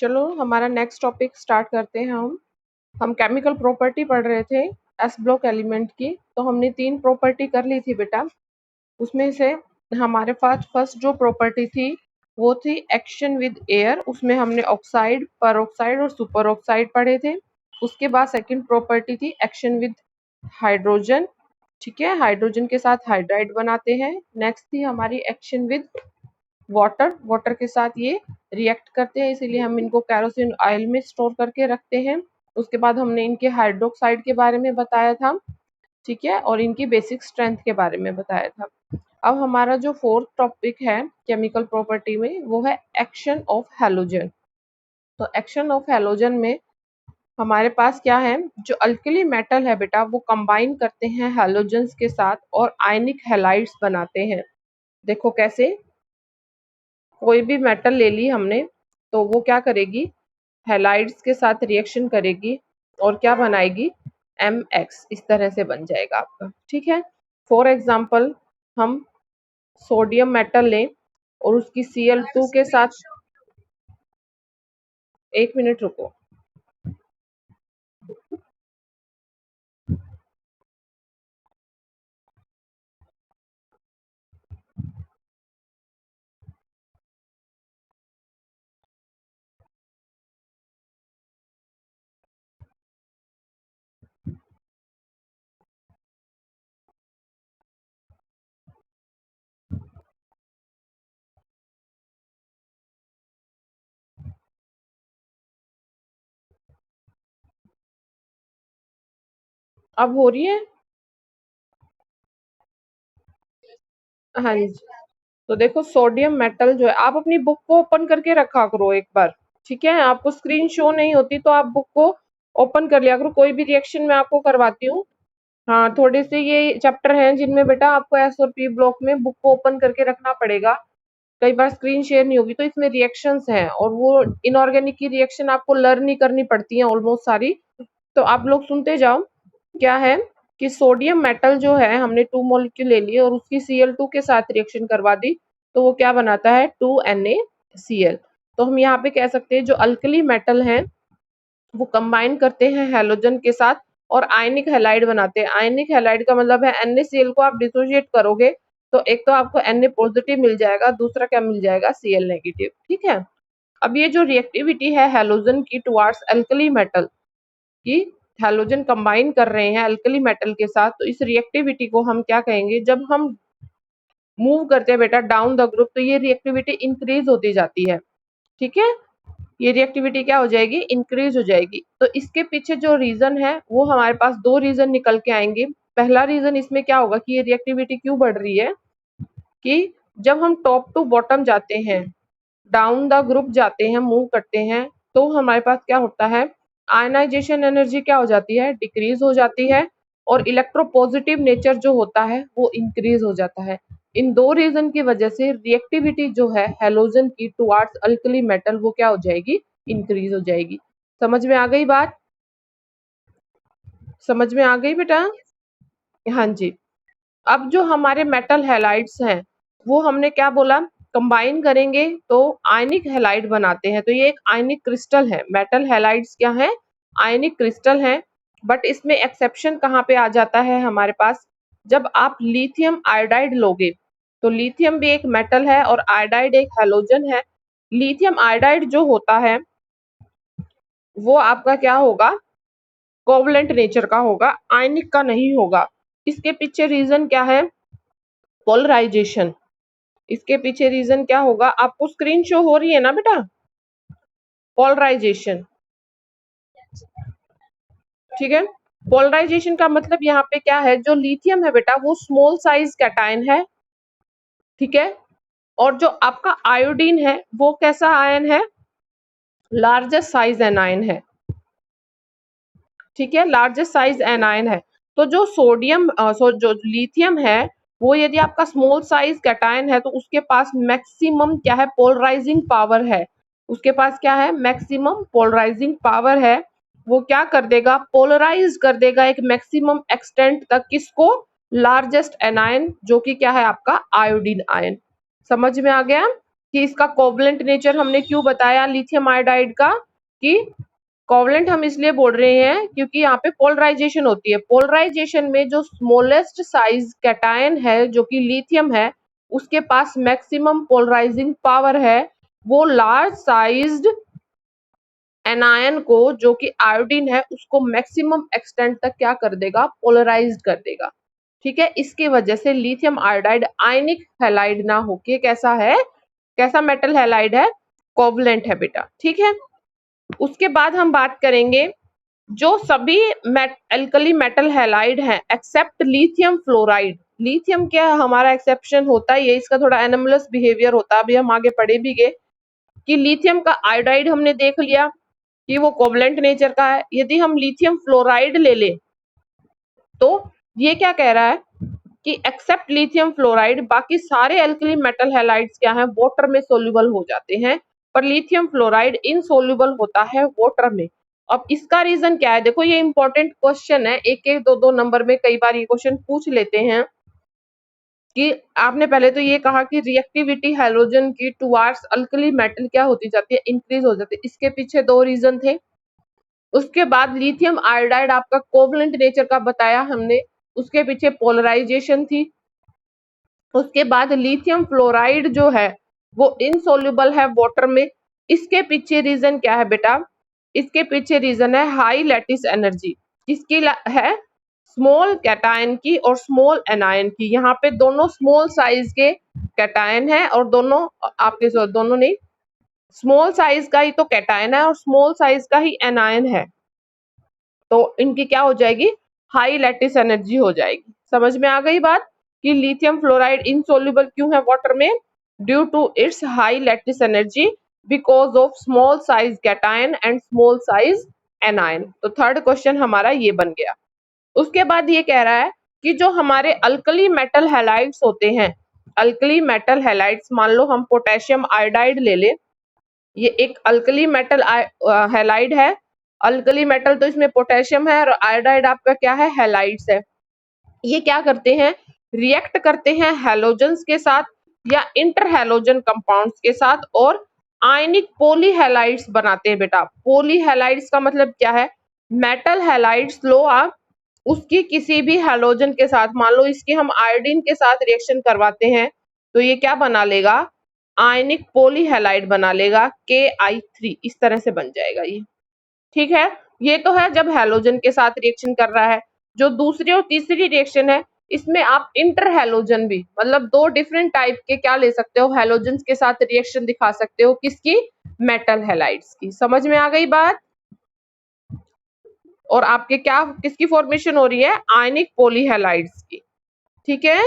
चलो हमारा next topic start करते हैं। हम केमिकल प्रॉपर्टी पढ़ रहे थे एस ब्लॉक एलिमेंट की। तो हमने 3 प्रॉपर्टी कर ली थी बेटा। उसमें से हमारे पास फर्स्ट जो प्रॉपर्टी थी वो थी एक्शन विद एयर। उसमें हमने ऑक्साइड, परऑक्साइड और सुपर ऑक्साइड पढ़े थे। उसके बाद सेकंड प्रॉपर्टी थी एक्शन विद हाइड्रोजन। ठीक है, हाइड्रोजन के साथ हाइड्राइड बनाते हैं। नेक्स्ट थी हमारी एक्शन विद वाटर, वाटर के साथ ये रिएक्ट करते हैं, इसीलिए हम इनको कैरोसिन ऑयल में स्टोर करके रखते हैं। उसके बाद हमने इनके हाइड्रोक्साइड के बारे में बताया था, ठीक है, और इनकी बेसिक स्ट्रेंथ के बारे में बताया था। अब हमारा जो फोर्थ टॉपिक है केमिकल प्रॉपर्टी में वो है एक्शन ऑफ हैलोजन। तो एक्शन ऑफ हैलोजन में हमारे पास क्या है, जो अल्कली मेटल है बेटा वो कंबाइन करते हैं हैलोजन्स के साथ और आयनिक हैलाइड्स बनाते हैं। देखो कैसे, कोई भी मेटल ले ली हमने तो वो क्या करेगी, हैलाइड्स के साथ रिएक्शन करेगी और क्या बनाएगी, MX, इस तरह से बन जाएगा आपका। ठीक है, फॉर एग्जाम्पल हम सोडियम मेटल लें और उसकी Cl2 के साथ, एक मिनट रुको। अब हो रही है? हाँ जी। तो देखो सोडियम मेटल जो है, आप अपनी बुक को ओपन करके रखा करो एक बार। ठीक है, आपको स्क्रीन शो नहीं होती तो आप बुक को ओपन कर लिया करो। कोई भी रिएक्शन मैं आपको करवाती हूँ, हाँ, थोड़े से ये चैप्टर हैं जिनमें बेटा आपको एस और पी ब्लॉक में बुक को ओपन करके रखना पड़ेगा। कई बार स्क्रीन शेयर नहीं होगी, तो इसमें रिएक्शंस हैं और वो इनऑर्गेनिक की रिएक्शन आपको लर्न नहीं करनी पड़ती है ऑलमोस्ट सारी। तो आप लोग सुनते जाओ। क्या है कि सोडियम मेटल जो है हमने 2 मॉलिक्यूल ले लिए और उसकी Cl2 के साथ रिएक्शन करवा दी, तो वो क्या बनाता है, 2NaCl। तो हम यहाँ पे कह सकते हैं जो अल्कली मेटल हैं वो कंबाइन करते हैं हैलोजन के साथ और आयनिक हैलाइड बनाते हैं। आयनिक हैलाइड का मतलब है NaCl को आप डिसोसिएट करोगे तो एक तो आपको Na पॉजिटिव मिल जाएगा, दूसरा क्या मिल जाएगा, Cl नेगेटिव। ठीक है, अब ये जो रिएक्टिविटी है हैलोजन की टुवार्ड्स अल्कली मेटल की, हैलोजन कंबाइन कर रहे हैं अल्कली मेटल के साथ, तो इस रिएक्टिविटी को हम क्या कहेंगे, जब हम मूव करते हैं बेटा डाउन द ग्रुप तो ये रिएक्टिविटी इंक्रीज होती जाती है। ठीक है, ये रिएक्टिविटी क्या हो जाएगी, इंक्रीज हो जाएगी। तो इसके पीछे जो रीजन है वो हमारे पास 2 रीजन निकल के आएंगे। पहला रीजन इसमें क्या होगा कि ये रिएक्टिविटी क्यों बढ़ रही है, कि जब हम टॉप टू बॉटम जाते हैं, डाउन द ग्रुप जाते हैं, मूव करते हैं, तो हमारे पास क्या होता है, आयनाइजेशन एनर्जी क्या हो जाती है, डिक्रीज हो जाती है और इलेक्ट्रोपॉजिटिव नेचर जो होता है वो इंक्रीज हो जाता है। इन 2 रीजन की वजह से रिएक्टिविटी जो है हैलोजन की टुवार्ड्स अल्कली मेटल वो क्या हो जाएगी, इंक्रीज हो जाएगी। समझ में आ गई बात, समझ में आ गई बेटा? हाँ जी। अब जो हमारे मेटल हैलाइड्स हैं वो हमने क्या बोला, कंबाइन करेंगे तो आयनिक हैलाइड बनाते हैं। तो ये एक आयनिक क्रिस्टल है, मेटल हैलाइड्स क्या है, आयनिक क्रिस्टल है। बट इसमें एक्सेप्शन कहाँ पे आ जाता है हमारे पास, जब आप लिथियम आयोडाइड लोगे। तो लिथियम भी एक मेटल है और आयोडाइड एक हैलोजन है। लिथियम आयोडाइड जो होता है वो आपका क्या होगा, कोवलेंट नेचर का होगा, आयनिक का नहीं होगा। इसके पीछे रीजन क्या है, पोलराइजेशन। इसके पीछे रीजन क्या होगा, आपको स्क्रीन शो हो रही है ना बेटा, पोलराइजेशन। ठीक है, पोलराइजेशन का मतलब यहाँ पे क्या है, जो लिथियम है बेटा वो स्मॉल साइज कैटायन है। ठीक है, और जो आपका आयोडीन है वो कैसा आयन है, लार्जेस्ट साइज एनायन है। ठीक है, लार्जेस्ट साइज एनायन है। तो जो सोडियम जो लिथियम है वो यदि आपका स्मॉल साइज कैटायन है तो उसके पास मैक्सिमम क्या है, पोलराइजिंग पावर है। उसके पास क्या है, मैक्सिमम पोलराइजिंग पावर है। वो क्या कर देगा, पोलराइज कर देगा एक मैक्सिमम एक्सटेंट तक, किसको, लार्जेस्ट एनायन जो कि क्या है आपका आयोडीन आयन। समझ में आ गया? कि इसका कोवलेंट नेचर हमने क्यों बताया लिथियम आयोडाइड का, कि कोवलेंट हम इसलिए बोल रहे हैं क्योंकि यहाँ पे पोलराइजेशन होती है। पोलराइजेशन में जो स्मॉलेस्ट साइज कैटायन है जो कि लिथियम है, उसके पास मैक्सिमम पोलराइजिंग पावर है। वो लार्ज साइज्ड एनायन को, जो कि आयोडीन है, उसको मैक्सिमम एक्सटेंट तक क्या कर देगा, पोलराइज्ड कर देगा। ठीक है, इसकी वजह से लिथियम आयोडाइड आयनिक हैलाइड ना होके कैसा है, कैसा मेटल हैलाइड है, कोवलेंट है बेटा। ठीक है, उसके बाद हम बात करेंगे जो सभी एल्कली मेटल हैलाइड हैं एक्सेप्ट लिथियम फ्लोराइड। लिथियम क्या हमारा एक्सेप्शन होता है, ये इसका थोड़ा एनोमलस बिहेवियर होता है, अभी हम आगे पढ़े भी गए कि लिथियम का आयोडाइड हमने देख लिया कि वो कोवलेंट नेचर का है। यदि हम लिथियम फ्लोराइड ले लें तो ये क्या कह रहा है कि एक्सेप्ट लिथियम फ्लोराइड बाकी सारे एल्कली मेटल हैलाइड्स क्या हैं, वाटर में सोल्यूबल हो जाते हैं, पर लिथियम फ्लोराइड इनसोल्यूबल होता है वाटर में। अब इसका रीजन क्या है, देखो ये इंपॉर्टेंट क्वेश्चन है, एक एक दो दो नंबर में कई बार ये क्वेश्चन पूछ लेते हैं कि आपने पहले तो ये कहा कि रिएक्टिविटी हैलोजन की टुवार्ड्स अल्कली मेटल क्या होती जाती है, इंक्रीज हो जाती है। इसके पीछे दो रीजन थे। उसके बाद लिथियम आयोडाइड आपका कोवलेंट नेचर का बताया हमने, उसके पीछे पोलराइजेशन थी। उसके बाद लिथियम फ्लोराइड जो है वो इनसोल्यूबल है वाटर में। इसके पीछे रीजन क्या है बेटा, इसके पीछे रीजन है हाई लैटिस एनर्जी। किसकी है, स्मॉल कैटायन की और स्मॉल एनायन की। यहाँ पे दोनों स्मॉल साइज के कैटायन है और दोनों आपके दोनों नहीं, स्मॉल साइज का ही तो कैटायन है और स्मॉल साइज का ही एनायन है, तो इनकी क्या हो जाएगी, हाई लैटिस एनर्जी हो जाएगी। समझ में आ गई बात कि लिथियम फ्लोराइड इनसोल्यूबल क्यों है वाटर में, due to its high lattice energy because of small size cation and small size anion. तो थर्ड क्वेश्चन हमारा ये बन गया। उसके बाद ये कह रहा है कि जो हमारे अल्कली मेटल हैलाइड्स होते हैं, अल्कली मेटल हैलाइड्स, मान लो हम पोटेशियम आयोडाइड ले ले, ये एक अल्कली मेटल हैलाइड है। अल्कली मेटल तो इसमें पोटेशियम है और आयोडाइड आपका क्या है, हैलाइड्स है। ये क्या करते हैं, रिएक्ट करते हैं हैलोजेंस के साथ या इंटर हैलोजन कंपाउंड्स के साथ और आयनिक पॉलीहैलाइड्स बनाते हैं बेटा। पॉलीहैलाइड्स का मतलब क्या है, मेटल हैलाइड्स लो आप उसकी किसी भी हैलोजन के साथ, मान लो इसके हम आयोडीन के साथ रिएक्शन करवाते हैं तो ये क्या बना लेगा, आयनिक पॉलीहैलाइड बना लेगा, Ki3 इस तरह से बन जाएगा ये। ठीक है, ये तो है जब हैलोजन के साथ रिएक्शन कर रहा है। जो दूसरी और तीसरी रिएक्शन है, इसमें आप इंटर हैलोजन भी, मतलब दो डिफरेंट टाइप के क्या ले सकते हो, हैलोजन के साथ रिएक्शन दिखा सकते हो, किसकी, मेटल हैलाइड्स की। समझ में आ गई बात। और आपके क्या किसकी फॉर्मेशन हो रही है, आयनिक पॉलीहैलाइड्स की। ठीक है,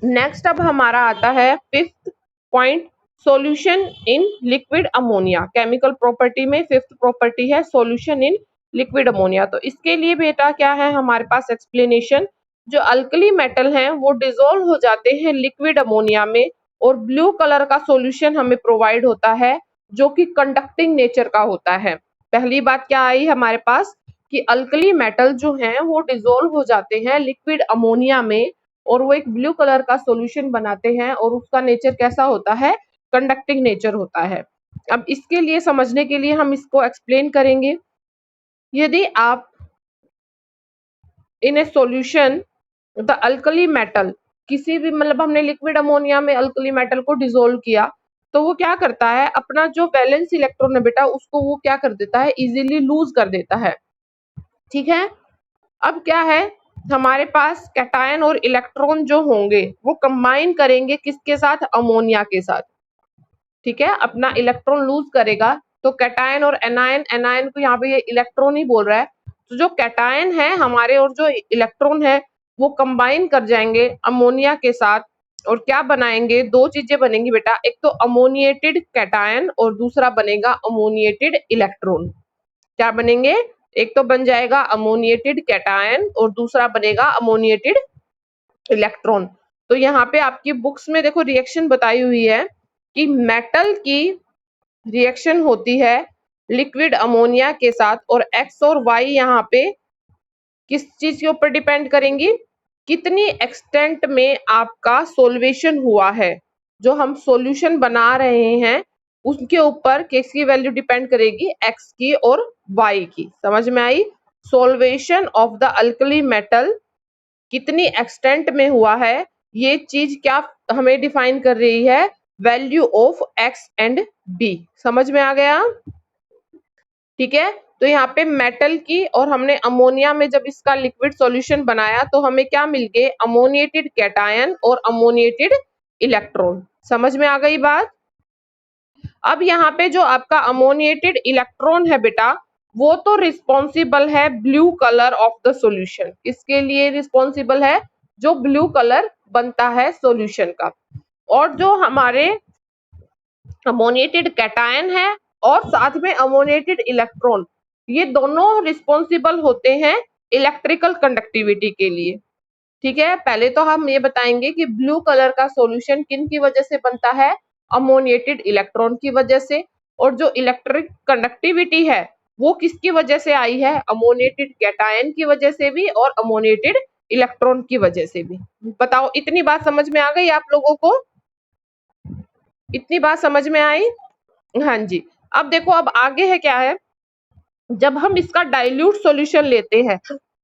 नेक्स्ट अब हमारा आता है fifth point, solution in liquid ammonia. Chemical property में फिफ्थ प्रॉपर्टी है सॉल्यूशन इन लिक्विड अमोनिया। तो इसके लिए बेटा क्या है हमारे पास एक्सप्लेनेशन, जो अल्कली मेटल हैं वो डिसॉल्व हो जाते हैं लिक्विड अमोनिया में और ब्लू कलर का सॉल्यूशन हमें प्रोवाइड होता है जो कि कंडक्टिंग नेचर का होता है। पहली बात क्या आई हमारे पास कि अल्कली मेटल जो हैं वो डिसॉल्व हो जाते हैं लिक्विड अमोनिया में और वो एक ब्लू कलर का सॉल्यूशन बनाते हैं और उसका नेचर कैसा होता है, कंडक्टिंग नेचर होता है। अब इसके लिए समझने के लिए हम इसको एक्सप्लेन करेंगे। यदि आप in a solution the alkali metal, किसी भी मतलब हमने लिक्विड अमोनिया में अल्कली मेटल को डिसॉल्व किया तो वो क्या करता है, अपना जो वैलेंस इलेक्ट्रॉन है बेटा उसको वो क्या कर देता है, इजीली लूज कर देता है। ठीक है, अब क्या है हमारे पास कैटायन और इलेक्ट्रॉन जो होंगे वो कंबाइन करेंगे किसके साथ, अमोनिया के साथ। ठीक है, अपना इलेक्ट्रॉन लूज करेगा तो कैटायन और एनायन, एनायन को यहाँ पे ये इलेक्ट्रॉन ही बोल रहा है, तो जो कैटायन है हमारे और जो इलेक्ट्रॉन है वो कंबाइन कर जाएंगे अमोनिया के साथ और क्या बनाएंगे, दो चीजें बनेंगी बेटा, एक तो अमोनिएटेड कैटायन और दूसरा बनेगा अमोनिएटेड इलेक्ट्रॉन। क्या बनेंगे, एक तो बन जाएगा अमोनिएटेड कैटायन और दूसरा बनेगा अमोनिएटेड इलेक्ट्रॉन। तो यहाँ पे आपकी बुक्स में देखो रिएक्शन बताई हुई है कि मेटल की रिएक्शन होती है लिक्विड अमोनिया के साथ और एक्स और वाई यहाँ पे किस चीज के ऊपर डिपेंड करेंगी, कितनी एक्सटेंट में आपका सोल्वेशन हुआ है। जो हम सॉल्यूशन बना रहे हैं उसके ऊपर किसकी वैल्यू डिपेंड करेगी, एक्स की और वाई की। समझ में आई? Solvation of the alkali metal कितनी एक्सटेंट में हुआ है, ये चीज क्या हमें डिफाइन कर रही है, value of x and B. समझ में आ गया? ठीक है। तो यहाँ पे मेटल की, और हमने अमोनिया में जब इसका लिक्विड सॉल्यूशन बनाया तो हमें क्या मिल गए, अमोनिएटेड कैटायन और अमोनिएटेड इलेक्ट्रॉन। समझ में आ गई बात? अब यहाँ पे जो आपका अमोनिएटेड इलेक्ट्रॉन है बेटा, वो तो रिस्पॉन्सिबल है blue colour of the solution. किसके लिए रिस्पॉन्सिबल है? जो ब्लू कलर बनता है सॉल्यूशन का। और जो हमारे अमोनिएटेड कैटायन है और साथ में अमोनिएटेड इलेक्ट्रॉन, ये दोनों रिस्पॉन्सिबल होते हैं इलेक्ट्रिकल कंडक्टिविटी के लिए। ठीक है। पहले तो हम ये बताएंगे कि ब्लू कलर का सॉल्यूशन किन की वजह से बनता है, अमोनिएटेड इलेक्ट्रॉन की वजह से। और जो इलेक्ट्रिक कंडक्टिविटी है वो किसकी वजह से आई है, अमोनिएटेड कैटायन की वजह से भी और अमोनिएटेड इलेक्ट्रॉन की वजह से भी। बताओ, इतनी बात समझ में आ गई आप लोगों को? इतनी बात समझ में आई? हाँ जी। अब देखो, अब आगे है क्या है, जब हम इसका डाइल्यूट सॉल्यूशन लेते हैं,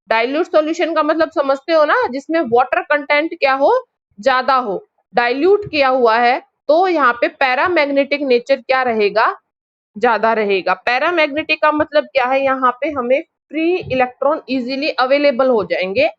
डाइल्यूट सॉल्यूशन का मतलब समझते हो ना, जिसमें वाटर कंटेंट क्या हो, ज्यादा हो, डाइल्यूट किया हुआ है, तो यहाँ पे पैरामैग्नेटिक नेचर क्या रहेगा, ज्यादा रहेगा। पैरामैग्नेटिक का मतलब क्या है, यहाँ पे हमें फ्री इलेक्ट्रॉन इजीली अवेलेबल हो जाएंगे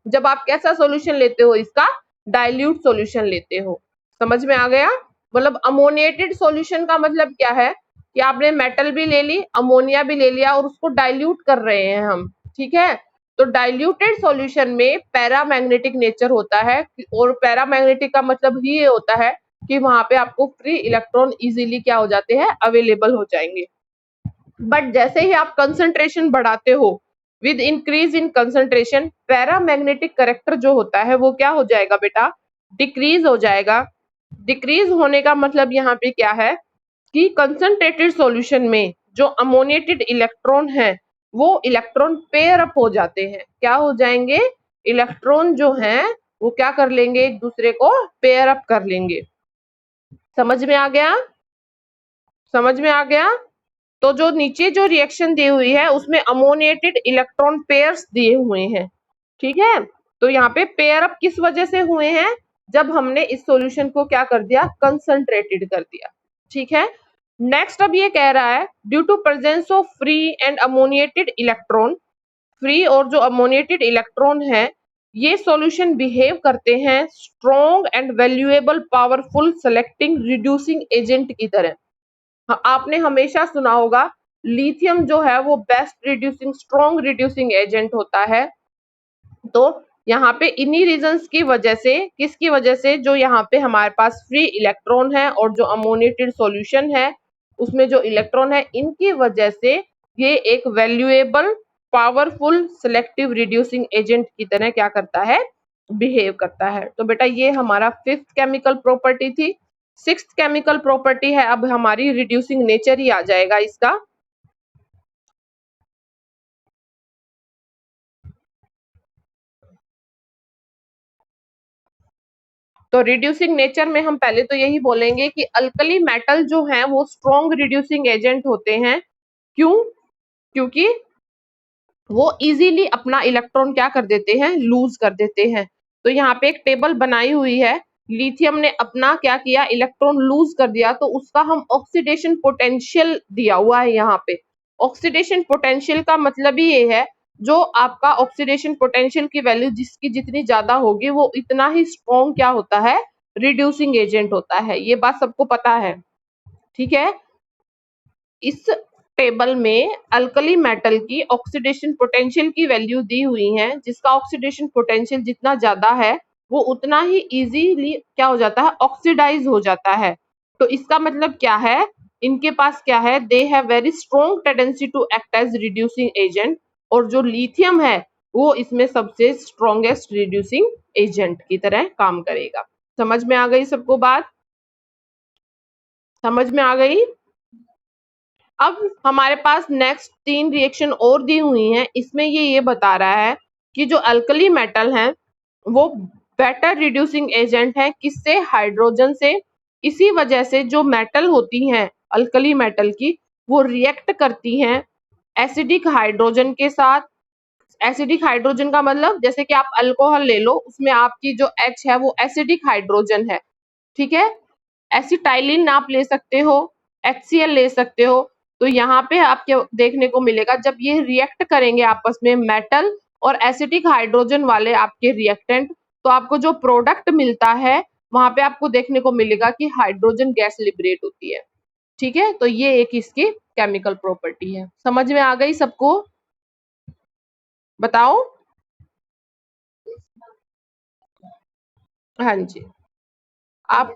जब आप कैसा सॉल्यूशन लेते हो, इसका डाइल्यूट सॉल्यूशन लेते हो। समझ में आ गया? मतलब अमोनिएटेड सॉल्यूशन का मतलब क्या है कि आपने मेटल भी ले ली, अमोनिया भी ले लिया और उसको डाइल्यूट कर रहे हैं हम। ठीक है। तो डाइल्यूटेड सॉल्यूशन में पैरामैग्नेटिक नेचर होता है, और पैरामैग्नेटिक का मतलब ही ये होता है कि वहां पे आपको फ्री इलेक्ट्रॉन इजीली क्या हो जाते हैं, अवेलेबल हो जाएंगे। बट जैसे ही आप कंसंट्रेशन बढ़ाते हो, with increase in concentration, paramagnetic character जो होता है वो क्या हो जाएगा बेटा, डिक्रीज हो जाएगा। डिक्रीज होने का मतलब यहाँ पे क्या है कि कंसंट्रेटेड सॉल्यूशन में जो अमोनिएटेड इलेक्ट्रॉन है वो इलेक्ट्रॉन पेयर अप हो जाते हैं। क्या हो जाएंगे, इलेक्ट्रॉन जो हैं वो क्या कर लेंगे, एक दूसरे को पेयर अप कर लेंगे। समझ में आ गया? समझ में आ गया? तो जो नीचे जो रिएक्शन दी हुई है उसमें अमोनिएटेड इलेक्ट्रॉन पेयर्स दिए हुए हैं। ठीक है। तो यहाँ पे पेयर अप किस वजह से हुए हैं, जब हमने इस सॉल्यूशन को क्या कर दिया, कंसंट्रेटेड कर दिया। ठीक है। नेक्स्ट अब ये कह रहा है, due to presence of free and ammoniated electron, free और जो अमोनिएटेड इलेक्ट्रॉन है, ये सॉल्यूशन बिहेव करते हैं strong and valuable powerful selecting reducing agent की तरह। आपने हमेशा सुना होगा लिथियम जो है वो best reducing, strong reducing agent होता है। तो यहाँ पे इन्हीं रीजंस की वजह से, किसकी वजह से, जो यहाँ पे हमारे पास फ्री इलेक्ट्रॉन है और जो अमोनिएटेड सॉल्यूशन है उसमें जो इलेक्ट्रॉन है, इनकी वजह से ये एक valuable powerful selective reducing agent की तरह क्या करता है, बिहेव करता है। तो बेटा ये हमारा फिफ्थ केमिकल प्रॉपर्टी थी। सिक्स्थ केमिकल प्रॉपर्टी है अब हमारी रिड्यूसिंग नेचर ही आ जाएगा इसका। तो रिड्यूसिंग नेचर में हम पहले तो यही बोलेंगे कि अल्कली मेटल जो है वो स्ट्रॉन्ग रिड्यूसिंग एजेंट होते हैं। क्यों? क्योंकि वो इजीली अपना इलेक्ट्रॉन क्या कर देते हैं, लूज कर देते हैं। तो यहाँ पे एक टेबल बनाई हुई है, लिथियम ने अपना क्या किया, इलेक्ट्रॉन लूज कर दिया, तो उसका हम ऑक्सीडेशन पोटेंशियल दिया हुआ है यहाँ पे। ऑक्सीडेशन पोटेंशियल का मतलब ही ये है, जो आपका ऑक्सीडेशन पोटेंशियल की वैल्यू जिसकी जितनी ज्यादा होगी वो इतना ही स्ट्रॉन्ग क्या होता है, रिड्यूसिंग एजेंट होता है। ये बात सबको पता है। ठीक है। इस टेबल में अल्कली मेटल की ऑक्सीडेशन पोटेंशियल की वैल्यू दी हुई है, जिसका ऑक्सीडेशन पोटेंशियल जितना ज्यादा है वो उतना ही इजीली क्या हो जाता है, ऑक्सीडाइज हो जाता है। तो इसका मतलब क्या है, इनके पास क्या है, they have very strong tendency to act as reducing agent, और जो लिथियम है वो इसमें सबसे स्ट्रॉन्गेस्ट रिड्यूसिंग एजेंट की तरह काम करेगा। समझ में आ गई सबको बात? समझ में आ गई? अब हमारे पास नेक्स्ट 3 रिएक्शन और दी हुई हैं, इसमें ये बता रहा है कि जो अल्कली मेटल हैं वो बेटर रिड्यूसिंग एजेंट है, किससे? हाइड्रोजन से। इसी वजह से जो मेटल होती हैं अल्कली मेटल की, वो रिएक्ट करती हैं एसिडिक हाइड्रोजन के साथ। एसिडिक हाइड्रोजन का मतलब जैसे कि आप अल्कोहल ले लो, उसमें आपकी जो H है वो एसिडिक हाइड्रोजन है, ठीक है। एसिटाइलिन आप ले सकते हो, HCl ले सकते हो। तो यहाँ पे आपके देखने को मिलेगा जब ये रिएक्ट करेंगे आपस में मेटल और एसिडिक हाइड्रोजन वाले आपके रिएक्टेंट, तो आपको जो प्रोडक्ट मिलता है वहां पे आपको देखने को मिलेगा कि हाइड्रोजन गैस लिबरेट होती है, ठीक है। तो ये एक इसकी केमिकल प्रॉपर्टी है। समझ में आ गई सबको? बताओ। हाँ जी। आप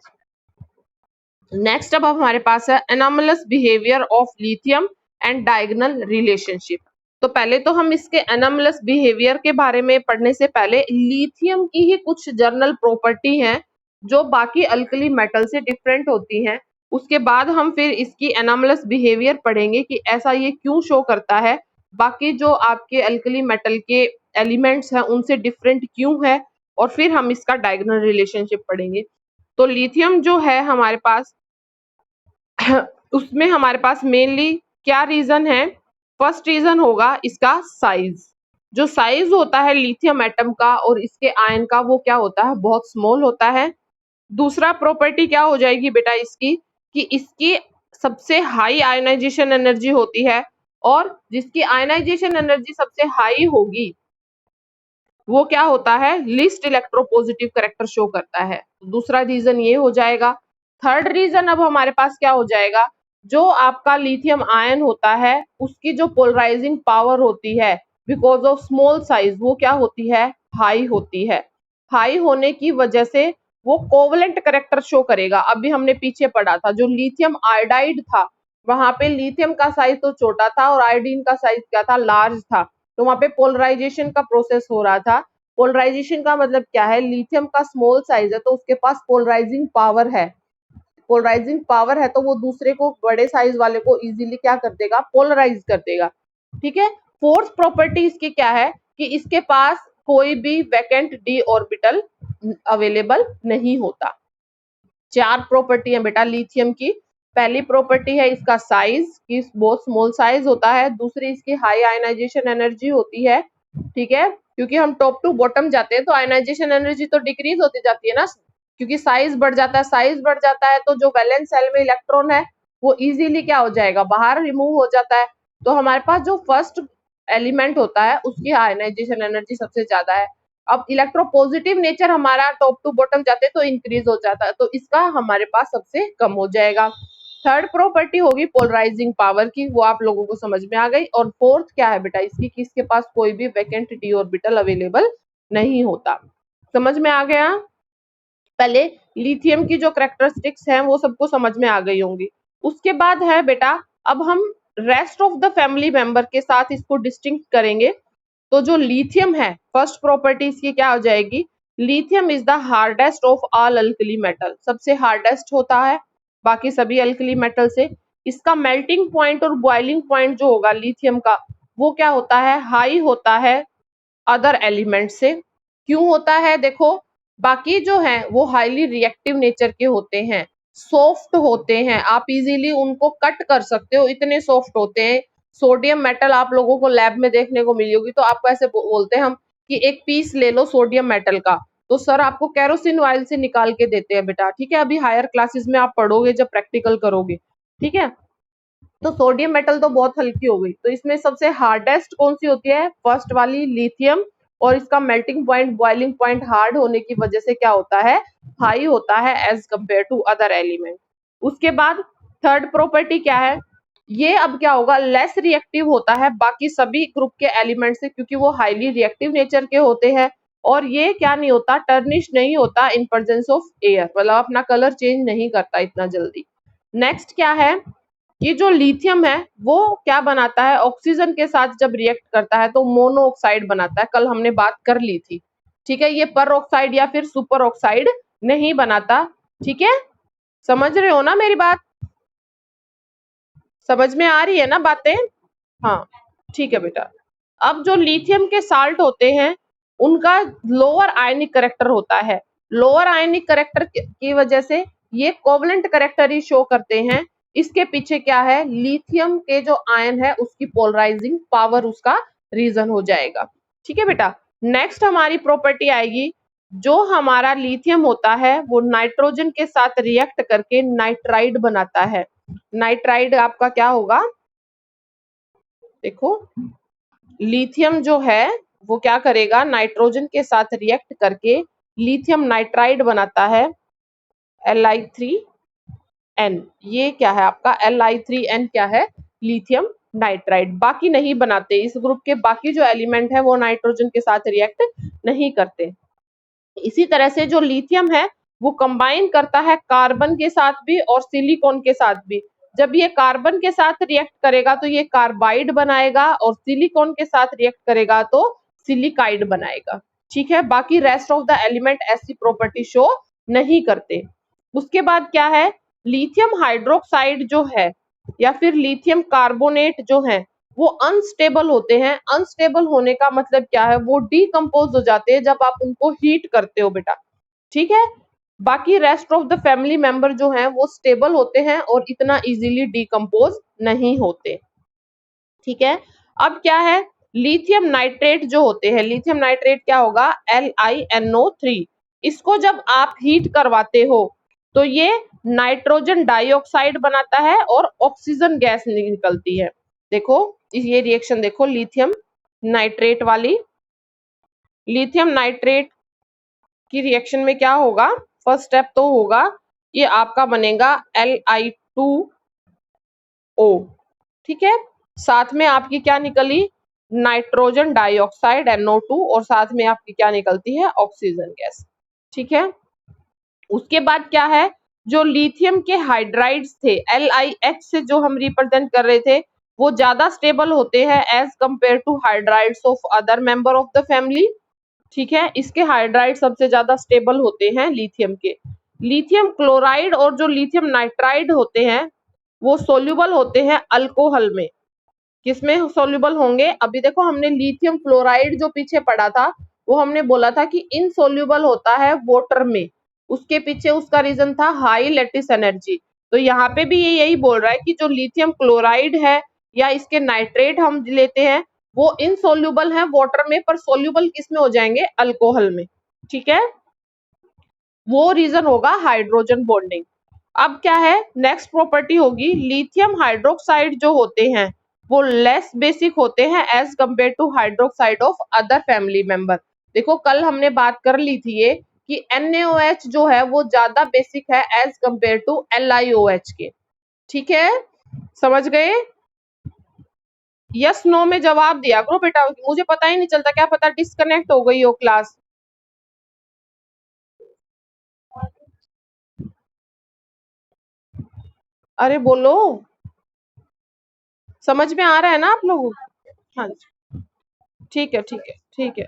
नेक्स्ट अब हमारे पास है anomalous behaviour of lithium and diagonal relationship. तो पहले तो हम इसके एनोमलस बिहेवियर के बारे में पढ़ने से पहले लिथियम की ही कुछ जर्नल प्रॉपर्टी हैं जो बाकी अल्कली मेटल से डिफरेंट होती हैं। उसके बाद हम फिर इसकी एनोमलस बिहेवियर पढ़ेंगे कि ऐसा ये क्यों शो करता है, बाकी जो आपके अल्कली मेटल के एलिमेंट्स हैं उनसे डिफरेंट क्यों है, और फिर हम इसका डायगोनल रिलेशनशिप पढ़ेंगे। तो लिथियम जो है हमारे पास उसमें हमारे पास मेनली क्या रीजन है? फर्स्ट रीजन होगा इसका साइज। जो साइज होता है लिथियम एटम का और इसके आयन का, वो क्या होता है? बहुत स्मॉल होता है। दूसरा प्रॉपर्टी क्या हो जाएगी बेटा इसकी, कि इसकी सबसे हाई आयनाइजेशन एनर्जी होती है, और जिसकी आयनाइजेशन एनर्जी सबसे हाई होगी वो क्या होता है? लिस्ट इलेक्ट्रोपॉजिटिव करेक्टर शो करता है। दूसरा रीजन ये हो जाएगा। थर्ड रीजन अब हमारे पास क्या हो जाएगा? जो आपका लिथियम आयन होता है उसकी जो पोलराइजिंग पावर होती है बिकॉज ऑफ स्मॉल साइज, वो क्या होती है? हाई होती है। हाई होने की वजह से वो कोवलेंट करेक्टर शो करेगा। अभी हमने पीछे पढ़ा था जो लिथियम आयोडाइड था, वहां पे लिथियम का साइज तो छोटा था और आयोडीन का साइज क्या था? लार्ज था। तो वहां पे पोलराइजेशन का प्रोसेस हो रहा था। पोलराइजेशन का मतलब क्या है? लिथियम का स्मॉल साइज है तो उसके पास पोलराइजिंग पावर है। पोलराइजिंग पावर है तो वो दूसरे को, बड़े साइज वाले को इजीली क्या कर देगा? पोलराइज कर देगा, ठीक है। फोर्थ प्रॉपर्टी इसकी क्या है? कि इसके पास कोई भी वैकेंट डी ऑर्बिटल अवेलेबल नहीं होता। चार प्रॉपर्टी है बेटा लिथियम की। पहली प्रॉपर्टी है इसका साइज, कि बहुत स्मॉल साइज होता है। दूसरी इसकी हाई आयनाइजेशन एनर्जी होती है, ठीक है, क्योंकि हम टॉप टू बॉटम जाते हैं तो आयनाइजेशन एनर्जी तो डिक्रीज होती जाती है ना, क्योंकि साइज बढ़ जाता है। साइज बढ़ जाता है तो जो वैलेंस सेल में इलेक्ट्रॉन है वो इजीली क्या हो जाएगा? बाहर रिमूव हो जाता है। तो हमारे पास जो फर्स्ट एलिमेंट होता है उसकी आयनाइजेशन एनर्जी सबसे ज्यादा है। अब इलेक्ट्रोपॉजिटिव नेचर हमारा टॉप टू बॉटम जाते तो इंक्रीज हो जाता है, तो इसका हमारे पास सबसे कम हो जाएगा। थर्ड प्रॉपर्टी होगी पोलराइजिंग पावर की, वो आप लोगों को समझ में आ गई। और फोर्थ क्या है बेटा इसकी, कि इसके पास कोई भी वैकेंट डी ऑर्बिटल अवेलेबल नहीं होता। समझ में आ गया? पहले लिथियम की जो करेक्टरिस्टिक्स हैं वो सबको समझ में आ गई होंगी। उसके बाद है बेटा, अब हम rest of the family member के साथ इसको डिस्टिंक्ट करेंगे। तो जो लिथियम है, फर्स्ट प्रॉपर्टी इसकी क्या हो जाएगी? Lithium is the hardest of all alkali metal, सबसे हार्डेस्ट होता है बाकी सभी अल्कली मेटल से। इसका मेल्टिंग पॉइंट और बॉइलिंग पॉइंट जो होगा लिथियम का, वो क्या होता है? हाई होता है अदर एलिमेंट से। क्यों होता है? देखो, बाकी जो है वो हाईली रिएक्टिव नेचर के होते हैं, सॉफ्ट होते हैं, आप इजीली उनको कट कर सकते हो, इतने सॉफ्ट होते हैं। सोडियम मेटल आप लोगों को लैब में देखने को मिली होगी, तो आपको ऐसे बोलते हैं हम कि एक पीस ले लो सोडियम मेटल का, तो सर आपको केरोसिन ऑयल से निकाल के देते हैं बेटा, ठीक है। अभी हायर क्लासेस में आप पढ़ोगे जब प्रैक्टिकल करोगे, ठीक है। तो सोडियम मेटल तो बहुत हल्की हो गई, तो इसमें सबसे हार्डेस्ट कौन सी होती है? फर्स्ट वाली लिथियम। और इसका melting point, boiling point hard होने की वजह से क्या होता है? हाई होता है as compare to other element. उसके बाद थर्ड प्रॉपर्टी क्या है? ये अब क्या होगा? लेस रिएक्टिव होता है बाकी सभी ग्रुप के एलिमेंट से, क्योंकि वो हाईली रिएक्टिव नेचर के होते हैं। और ये क्या नहीं होता? टर्निश नहीं होता इन प्रेजेंस ऑफ एयर, मतलब अपना कलर चेंज नहीं करता इतना जल्दी। नेक्स्ट क्या है? ये जो लिथियम है वो क्या बनाता है? ऑक्सीजन के साथ जब रिएक्ट करता है तो मोनो ऑक्साइड बनाता है, कल हमने बात कर ली थी, ठीक है। ये पर ऑक्साइड या फिर सुपर ऑक्साइड नहीं बनाता, ठीक है। समझ रहे हो ना मेरी बात? समझ में आ रही है ना बातें? हाँ, ठीक है बेटा। अब जो लिथियम के साल्ट होते हैं उनका लोअर आयनिक करेक्टर होता है। लोअर आयनिक करेक्टर की वजह से ये कोवलेंट करेक्टर ही शो करते हैं। इसके पीछे क्या है, लिथियम के जो आयन है उसकी पोलराइजिंग पावर उसका रीजन हो जाएगा। ठीक है बेटा। नेक्स्ट हमारी प्रॉपर्टी आएगी, जो हमारा लिथियम होता है वो नाइट्रोजन के साथ रिएक्ट करके नाइट्राइड बनाता है। नाइट्राइड आपका क्या होगा, देखो लिथियम जो है वो क्या करेगा, नाइट्रोजन के साथ रिएक्ट करके लिथियम नाइट्राइड बनाता है, Li3n। ये क्या है आपका Li3n, क्या है, लिथियम नाइट्राइड। बाकी नहीं बनाते, इस ग्रुप के बाकी जो एलिमेंट है वो नाइट्रोजन के साथ रिएक्ट नहीं करते। इसी तरह से जो लिथियम है वो कंबाइन करता है कार्बन के साथ भी और सिलिकॉन के साथ भी। जब ये कार्बन के साथ रिएक्ट करेगा तो ये कार्बाइड बनाएगा, और सिलिकॉन के साथ रिएक्ट करेगा तो सिलिकाइड बनाएगा। ठीक है, बाकी रेस्ट ऑफ द एलिमेंट ऐसी प्रॉपर्टी शो नहीं करते। उसके बाद क्या है, लिथियम हाइड्रोक्साइड जो है या फिर लिथियम कार्बोनेट जो है वो अनस्टेबल होते हैं। अनस्टेबल होने का मतलब क्या है, वो डीकम्पोज हो जाते हैं जब आप उनको हीट करते हो बेटा। ठीक है, बाकी rest of the family member जो हैं वो स्टेबल होते हैं और इतना इजीली डीकम्पोज नहीं होते। ठीक है, अब क्या है, लिथियम नाइट्रेट जो होते हैं, लिथियम नाइट्रेट क्या होगा, LiNO3। इसको जब आप हीट करवाते हो तो ये नाइट्रोजन डाइऑक्साइड बनाता है और ऑक्सीजन गैस निकलती है। देखो ये रिएक्शन देखो, लिथियम नाइट्रेट वाली, लिथियम नाइट्रेट की रिएक्शन में क्या होगा, फर्स्ट स्टेप तो होगा कि आपका बनेगा Li2O। ठीक है, साथ में आपकी क्या निकली, नाइट्रोजन डाइऑक्साइड NO2, और साथ में आपकी क्या निकलती है, ऑक्सीजन गैस। ठीक है, उसके बाद क्या है, जो लिथियम के हाइड्राइड्स थे LiH से जो हम रिप्रेजेंट कर रहे थे, वो ज्यादा स्टेबल होते हैं as compare to hydrides of other member of the family. ठीक है, इसके हाइड्राइड सबसे ज्यादा स्टेबल होते हैं लिथियम के। लिथियम क्लोराइड और जो लिथियम नाइट्राइड होते हैं वो सोल्यूबल होते हैं अल्कोहल में। किसमें सोल्यूबल होंगे, अभी देखो हमने लिथियम फ्लोराइड जो पीछे पढ़ा था वो हमने बोला था कि इनसोल्यूबल होता है वाटर में। उसके पीछे उसका रीजन था हाई लैटिस एनर्जी। तो यहाँ पे भी ये यही बोल रहा है कि जो लिथियम क्लोराइड है या इसके नाइट्रेट हम लेते हैं वो इनसोल्यूबल है वाटर में, पर सोल्यूबल किस में हो जाएंगे, अल्कोहल में। ठीक है, वो रीजन होगा हाइड्रोजन बॉन्डिंग। अब क्या है, नेक्स्ट प्रॉपर्टी होगी, लिथियम हाइड्रोक्साइड जो होते हैं वो लेस बेसिक होते हैं as compare to hydroxide of other family member. देखो कल हमने बात कर ली थी ये कि NaOH जो है वो ज्यादा बेसिक है एज कंपेयर टू LiOH के। ठीक है, समझ गए, यस नो में जवाब दिया करो बेटा, मुझे पता ही नहीं चलता, क्या पता डिस्कनेक्ट हो गई हो क्लास। अरे बोलो, समझ में आ रहा है ना आप लोगों को? हाँ जी, ठीक है ठीक है ठीक है।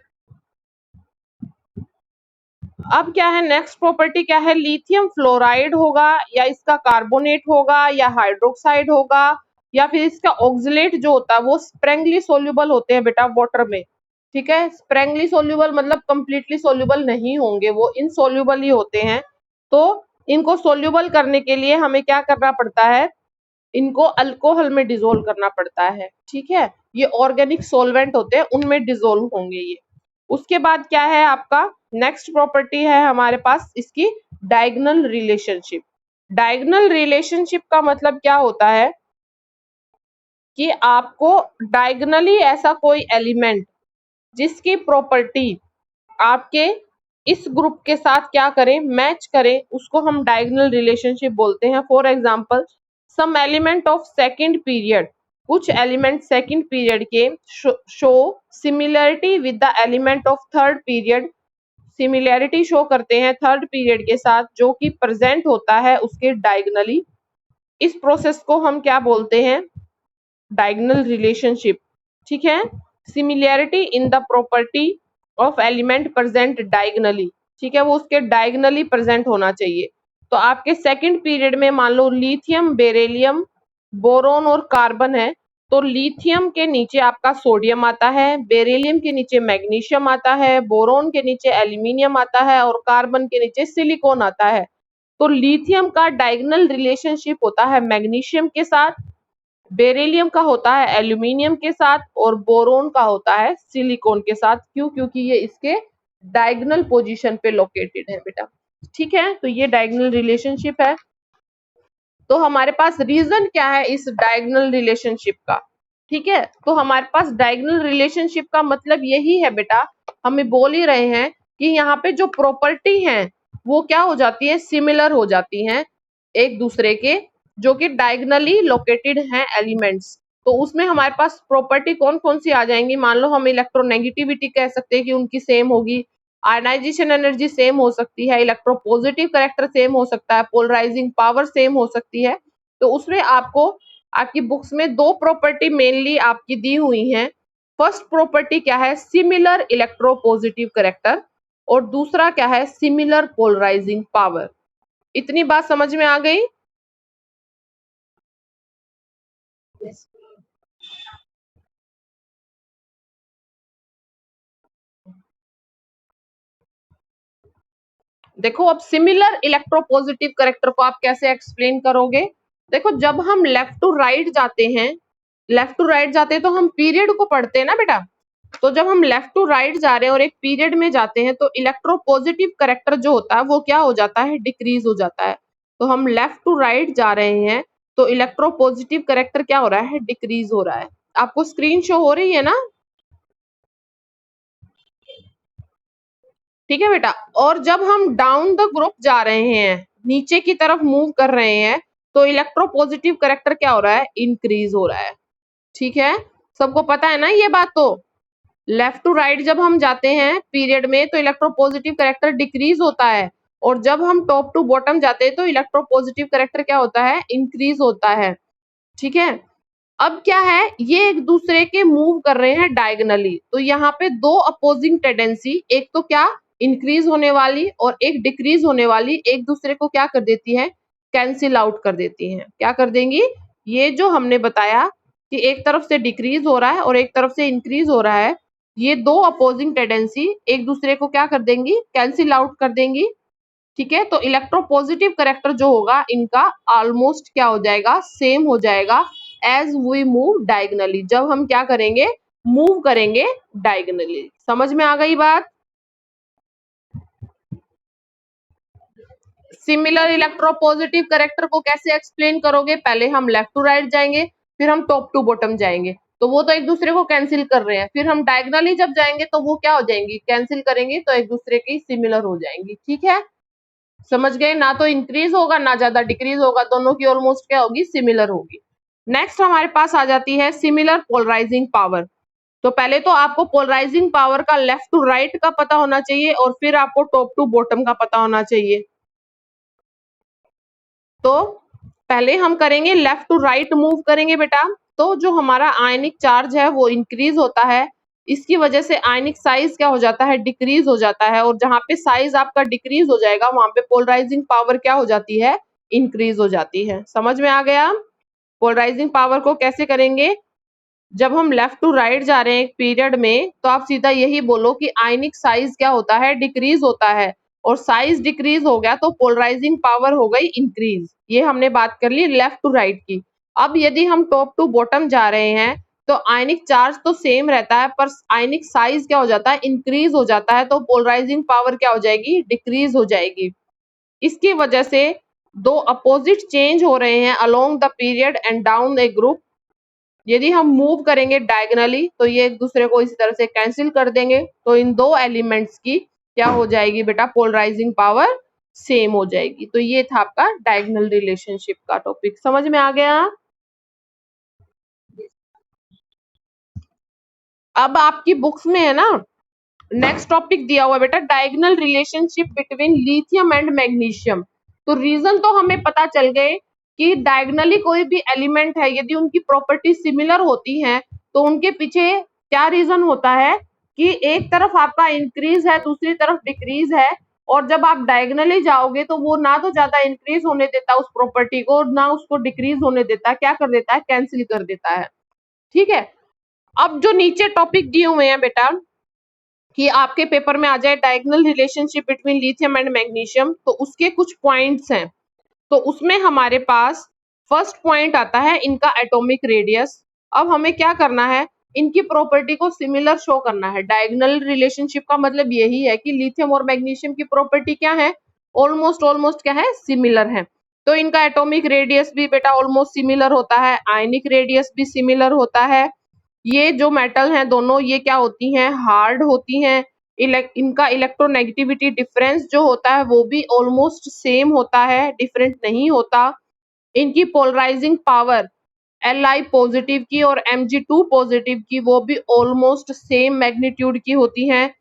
अब क्या है, नेक्स्ट प्रॉपर्टी क्या है, लिथियम फ्लोराइड होगा या इसका कार्बोनेट होगा या हाइड्रोक्साइड होगा या फिर इसका ऑक्सलेट जो होता है वो स्प्रेंगली सोल्यूबल होते हैं बेटा वाटर में। ठीक है, स्प्रेंगली सोल्यूबल मतलब कंप्लीटली सोल्यूबल नहीं होंगे, वो इनसोल्यूबल ही होते हैं। तो इनको सोल्यूबल करने के लिए हमें क्या करना पड़ता है, इनको अल्कोहल में डिजोल्व करना पड़ता है। ठीक है, ये ऑर्गेनिक सोलवेंट होते हैं, उनमें डिजोल्व होंगे ये। उसके बाद क्या है आपका, नेक्स्ट प्रॉपर्टी है हमारे पास इसकी डायगोनल रिलेशनशिप। डायगोनल रिलेशनशिप का मतलब क्या होता है कि आपको डायगोनली ऐसा कोई एलिमेंट जिसकी प्रॉपर्टी आपके इस ग्रुप के साथ क्या करें, मैच करें, उसको हम डायगोनल रिलेशनशिप बोलते हैं। For example, some element of second period, कुछ एलिमेंट सेकंड पीरियड के show similarity with the element of third period, similarity show करते हैं थर्ड पीरियड के साथ जो कि प्रेजेंट होता है उसके डायगोनली। इस प्रोसेस को हम क्या बोलते हैं, डायगोनल रिलेशनशिप। ठीक है, similarity in the property of element present diagonally. ठीक है, वो उसके डायगोनली प्रेजेंट होना चाहिए। तो आपके सेकंड पीरियड में मान लो लिथियम बेरिलियम बोरोन और कार्बन है, तो लिथियम के नीचे आपका सोडियम आता है, बेरिलियम के नीचे मैग्नीशियम आता है, बोरोन के नीचे एल्यूमिनियम आता है और कार्बन के नीचे सिलिकॉन आता है। तो लिथियम का डायगोनल रिलेशनशिप होता है मैग्नीशियम के साथ, बेरिलियम का होता है एल्यूमिनियम के साथ और बोरोन का होता है सिलिकॉन के साथ। क्यों? क्योंकि ये इसके डायगोनल पोजीशन पे लोकेटेड है बेटा। ठीक है, तो ये डायगोनल रिलेशनशिप है। तो हमारे पास रीजन क्या है इस डायगोनल रिलेशनशिप का? ठीक है, तो हमारे पास डायगोनल रिलेशनशिप का मतलब यही है बेटा, हमें बोल ही रहे हैं कि यहाँ पे जो प्रॉपर्टी है वो क्या हो जाती है, सिमिलर हो जाती हैं एक दूसरे के, जो कि डायगोनली लोकेटेड हैं एलिमेंट्स। तो उसमें हमारे पास प्रॉपर्टी कौन कौन सी आ जाएंगी? मान लो हम इलेक्ट्रोनेगेटिविटी कह सकते हैं कि उनकी सेम होगी, आयनाइजेशन एनर्जी सेम हो सकती है, इलेक्ट्रोपॉजिटिव करेक्टर सेम हो सकता है, पोलराइजिंग पावर सेम हो सकती है। तो उसमें आपको आपकी बुक्स में दो प्रॉपर्टी मेनली आपकी दी हुई हैं। फर्स्ट प्रॉपर्टी क्या है? सिमिलर इलेक्ट्रोपॉजिटिव करेक्टर, और दूसरा क्या है? Similar polarising power. इतनी बात समझ में आ गई? देखो, अब सिमिलर इलेक्ट्रोपॉजिटिव करेक्टर को आप कैसे एक्सप्लेन करोगे? देखो, जब हम लेफ्ट टू राइट जाते हैं, लेफ्ट टू राइट जाते हैं तो हम पीरियड को पढ़ते हैं ना बेटा। तो जब हम लेफ्ट टू राइट जा रहे हैं और एक पीरियड में जाते हैं तो इलेक्ट्रोपॉजिटिव करेक्टर जो होता है वो क्या हो जाता है? डिक्रीज हो जाता है। तो हम लेफ्ट टू राइट जा रहे हैं तो इलेक्ट्रोपॉजिटिव करेक्टर क्या हो रहा है? डिक्रीज हो रहा है। आपको स्क्रीन शो हो रही है ना? ठीक है बेटा। और जब हम डाउन द ग्रुप जा रहे हैं, नीचे की तरफ मूव कर रहे हैं, तो इलेक्ट्रोपॉजिटिव करेक्टर क्या हो रहा है? इंक्रीज हो रहा है। ठीक है, सबको पता है ना ये बात? तो लेफ्ट टू राइट जब हम जाते हैं पीरियड में तो इलेक्ट्रोपॉजिटिव करेक्टर डिक्रीज होता है, और जब हम टॉप टू बॉटम जाते हैं तो इलेक्ट्रोपॉजिटिव करेक्टर क्या होता है? इंक्रीज होता है। ठीक है, अब क्या है, ये एक दूसरे के मूव कर रहे हैं डायगोनली, तो यहाँ पे दो अपोजिंग टेंडेंसी, एक तो क्या, इंक्रीज होने वाली और एक डिक्रीज होने वाली, एक दूसरे को क्या कर देती है? कैंसिल आउट कर देती हैं। क्या कर देंगी? ये जो हमने बताया कि एक तरफ से डिक्रीज हो रहा है और एक तरफ से इंक्रीज हो रहा है, ये दो अपोजिंग टेंडेंसी एक दूसरे को क्या कर देंगी? कैंसिल आउट कर देंगी। ठीक है, तो इलेक्ट्रोपॉजिटिव करेक्टर जो होगा इनका ऑलमोस्ट क्या हो जाएगा? सेम हो जाएगा एज वी मूव डायगनली, जब हम क्या करेंगे? मूव करेंगे डायगनली। समझ में आ गई बात? सिमिलर इलेक्ट्रोपॉजिटिव करेक्टर को कैसे एक्सप्लेन करोगे? पहले हम लेफ्ट टू राइट जाएंगे, फिर हम टॉप टू बॉटम जाएंगे, तो वो तो एक दूसरे को कैंसिल कर रहे हैं। फिर हम डायगनली जब जाएंगे तो वो क्या हो जाएंगी? कैंसिल करेंगे, तो एक दूसरे की सिमिलर हो जाएंगी। ठीक है, समझ गए ना? तो इंक्रीज होगा ना ज्यादा डिक्रीज होगा, दोनों की ऑलमोस्ट क्या होगी? सिमिलर होगी। नेक्स्ट हमारे पास आ जाती है सिमिलर पोलराइजिंग पावर। तो पहले तो आपको पोलराइजिंग पावर का लेफ्ट टू राइट का पता होना चाहिए और फिर आपको टॉप टू बॉटम का पता होना चाहिए। तो पहले हम करेंगे लेफ्ट टू राइट मूव करेंगे बेटा। तो जो हमारा आयनिक चार्ज है वो इंक्रीज होता है, इसकी वजह से आयनिक साइज क्या हो जाता है? डिक्रीज हो जाता है, और जहां पे साइज आपका डिक्रीज हो जाएगा वहां पे पोलराइजिंग पावर क्या हो जाती है? इंक्रीज हो जाती है। समझ में आ गया? पोलराइजिंग पावर को कैसे करेंगे? जब हम लेफ्ट टू राइट जा रहे हैं एक पीरियड में, तो आप सीधा यही बोलो कि आयनिक साइज क्या होता है? डिक्रीज होता है, और साइज डिक्रीज हो गया तो पोलराइजिंग पावर हो गई इंक्रीज। ये हमने बात कर ली लेफ्ट टू राइट की। अब यदि हम टॉप टू बॉटम जा रहे हैं तो आयनिक चार्ज तो सेम रहता है पर आयनिक साइज क्या हो जाता है? इंक्रीज हो जाता है, तो पोलराइजिंग पावर क्या हो जाएगी? डिक्रीज हो जाएगी। इसकी वजह से दो अपोजिट चेंज हो रहे हैं along the period and down A group. यदि हम मूव करेंगे डायगनली तो ये एक दूसरे को इसी तरह से कैंसिल कर देंगे, तो इन दो एलिमेंट्स की क्या हो जाएगी बेटा? पोलराइजिंग पावर सेम हो जाएगी। तो ये था आपका डायगोनल रिलेशनशिप का टॉपिक। समझ में आ गया? अब आपकी बुक्स में है ना, नेक्स्ट टॉपिक दिया हुआ है बेटा, diagonal relationship between lithium and magnesium. तो रीजन तो हमें पता चल गए कि डायगोनली कोई भी एलिमेंट है यदि उनकी प्रॉपर्टी सिमिलर होती हैं तो उनके पीछे क्या रीजन होता है कि एक तरफ आपका इंक्रीज है दूसरी तरफ डिक्रीज है, और जब आप डायगोनली जाओगे तो वो ना तो ज्यादा इंक्रीज होने देता उस प्रॉपर्टी को, ना उसको डिक्रीज होने देता, क्या कर देता है? कैंसिल कर देता है। ठीक है। अब जो नीचे टॉपिक दिए हुए हैं बेटा कि आपके पेपर में आ जाए diagonal relationship between lithium and magnesium, तो उसके कुछ पॉइंट्स हैं। तो उसमें हमारे पास फर्स्ट पॉइंट आता है इनका एटॉमिक रेडियस। अब हमें क्या करना है, इनकी प्रॉपर्टी को सिमिलर शो करना है। डायगोनल रिलेशनशिप का मतलब यही है कि लिथियम और मैग्नीशियम की प्रॉपर्टी क्या है, ऑलमोस्ट ऑलमोस्ट क्या है, सिमिलर है। तो इनका एटॉमिक रेडियस भी बेटा ऑलमोस्ट सिमिलर होता है, आयनिक रेडियस भी सिमिलर होता है। ये जो मेटल हैं दोनों, ये क्या होती हैं, हार्ड होती हैं। इनका इलेक्ट्रोनेगेटिविटी डिफरेंस जो होता है वो भी ऑलमोस्ट सेम होता है, डिफरेंट नहीं होता। इनकी पोलराइजिंग पावर Li पॉजिटिव की और Mg2 पॉजिटिव की वो भी ऑलमोस्ट सेम मैग्नीट्यूड की होती हैं।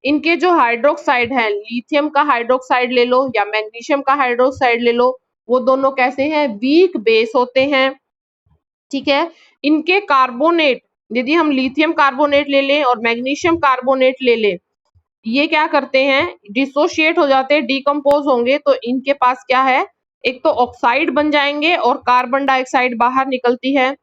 इनके जो हाइड्रोक्साइड है, लिथियम का हाइड्रोक्साइड ले लो या मैग्नीशियम का हाइड्रोक्साइड ले लो, वो दोनों कैसे हैं, वीक बेस होते हैं। ठीक है। इनके कार्बोनेट, यदि हम लिथियम कार्बोनेट ले लें और मैग्नीशियम कार्बोनेट ले लें, ये क्या करते हैं, डिसोशिएट हो जाते हैं, डिकम्पोज होंगे, तो इनके पास क्या है, एक तो ऑक्साइड बन जाएंगे और कार्बन डाइऑक्साइड बाहर निकलती है।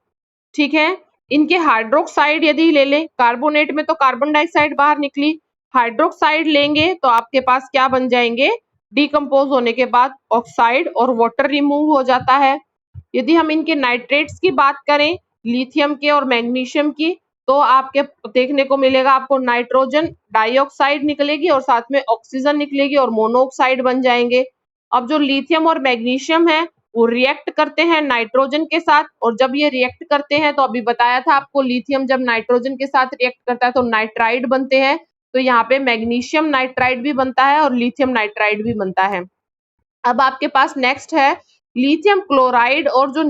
ठीक है। इनके हाइड्रोक्साइड यदि ले लें, कार्बोनेट में तो कार्बन डाइऑक्साइड बाहर निकली, हाइड्रोक्साइड लेंगे तो आपके पास क्या बन जाएंगे, डिकम्पोज होने के बाद ऑक्साइड और वाटर रिमूव हो जाता है। यदि हम इनके नाइट्रेट्स की बात करें, लिथियम के और मैग्नीशियम की, तो आपके देखने को मिलेगा, आपको नाइट्रोजन डाइऑक्साइड निकलेगी और साथ में ऑक्सीजन निकलेगी और मोनोऑक्साइड बन जाएंगे। अब जो लिथियम और मैग्नीशियम है वो रिएक्ट करते हैं नाइट्रोजन के साथ, और जब ये रिएक्ट करते हैं तो अभी बताया था आपको, लिथियम जब नाइट्रोजन के साथ रिएक्ट करता है तो नाइट्राइड बनते हैं। तो यहाँ पे मैग्नीशियम नाइट्राइड भी बनता है और लिथियम नाइट्राइड भी बनता है। अब आपके पास नेक्स्ट है लिथियम क्लोराइड और जो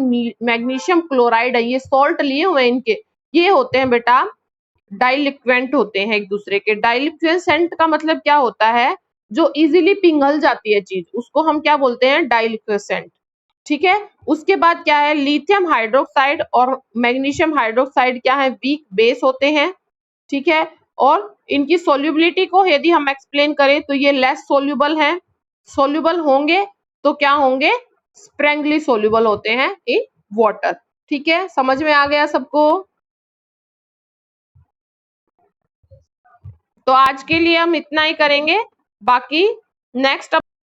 मैग्नीशियम क्लोराइड है, ये सॉल्ट लिए हुए हैं इनके, ये होते हैं बेटा डाइलिक्वेंट होते हैं एक दूसरे के। डाइलिक्वेसेंट का मतलब क्या होता है, जो इजीली पिघल जाती है चीज, उसको हम क्या बोलते हैं, डाइलिक्वेसेंट। ठीक है। उसके बाद क्या है, लिथियम हाइड्रोक्साइड और मैग्नीशियम हाइड्रोक्साइड क्या है, वीक बेस होते हैं। ठीक है। और इनकी सोल्यूबिलिटी को यदि हम एक्सप्लेन करें तो ये लेस सोल्यूबल है, सोल्यूबल होंगे तो क्या होंगे, स्प्रेंगली सोल्यूबल होते हैं इन वाटर। ठीक है, समझ में आ गया सबको। तो आज के लिए हम इतना ही करेंगे, बाकी नेक्स्ट